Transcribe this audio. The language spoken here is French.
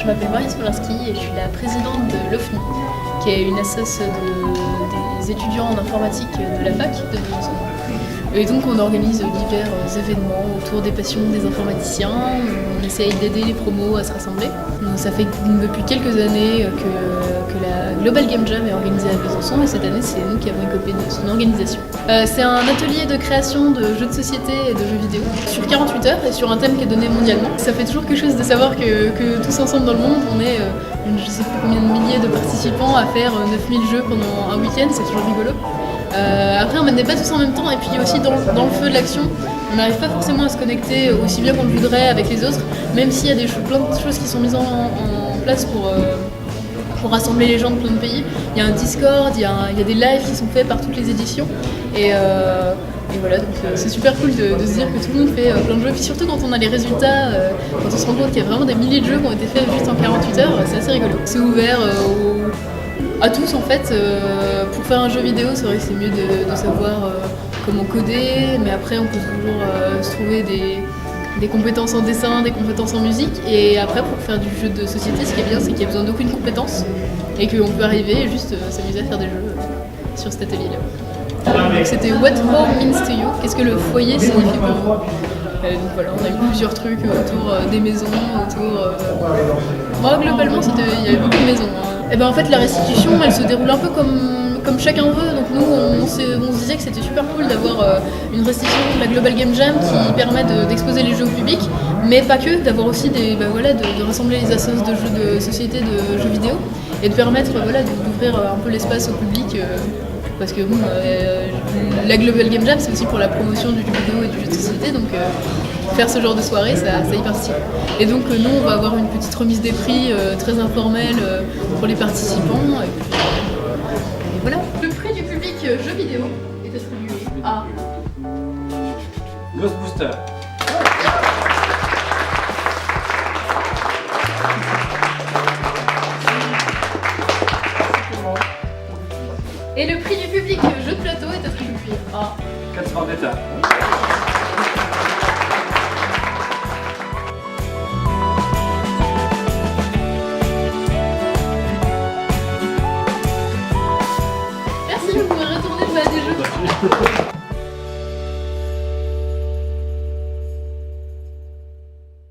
Je m'appelle Marie Smolinski et je suis la présidente de l'OFNI, qui est une association des étudiants en informatique de la fac de Besançon. Et donc on organise divers événements autour des passions des informaticiens, on essaye d'aider les promos à se rassembler. Donc ça fait depuis quelques années que la Global Game Jam est organisée à Besançon et cette année c'est nous qui avons écopé de son organisation. C'est un atelier de création de jeux de société et de jeux vidéo sur 48 heures et sur un thème qui est donné mondialement. Ça fait toujours quelque chose de savoir que tous ensemble dans le monde, on est je sais plus combien de milliers de participants à faire 9000 jeux pendant un week-end, c'est toujours rigolo. Après on mène des pas tous en même temps et puis aussi dans le feu de l'action, on n'arrive pas forcément à se connecter aussi bien qu'on le voudrait avec les autres, même s'il y a plein de choses qui sont mises en place pour rassembler les gens de plein de pays. Il y a un Discord, il y a des lives qui sont faits par toutes les éditions et voilà, donc c'est super cool de se dire que tout le monde fait plein de jeux, puis surtout quand on a les résultats, quand on se rend compte qu'il y a vraiment des milliers de jeux qui ont été faits juste en 48 heures, c'est assez rigolo. C'est ouvert à tous en fait. Pour faire un jeu vidéo, c'est vrai que c'est mieux de savoir comment coder, mais après on peut toujours se trouver des compétences en dessin, des compétences en musique, et après pour faire du jeu de société, ce qui est bien, c'est qu'il n'y a besoin d'aucune compétence et qu'on peut arriver et juste s'amuser à faire des jeux sur cet atelier-là. Donc c'était What Home Means to You, qu'est-ce que le foyer signifie pour vous. Donc voilà, on a eu plusieurs trucs autour des maisons, Moi globalement il y avait beaucoup de maisons. Et ben en fait la restitution elle se déroule un peu comme chacun veut, donc nous on se disait que c'était super cool d'avoir une restitution de la Global Game Jam qui permet d'exposer les jeux au public, mais pas que, d'avoir aussi de rassembler les assos de jeux de société, de jeux vidéo, et de permettre d'ouvrir un peu l'espace au public, parce que bon, la Global Game Jam c'est aussi pour la promotion du jeu vidéo et du jeu de société, donc faire ce genre de soirée, ça y participe. Et donc nous, on va avoir une petite remise des prix très informelle pour les participants. Et voilà. Le prix du public jeux vidéo est attribué à Ghostbusters. Et le prix du public jeu de plateau est attribué à Cats Vendetta.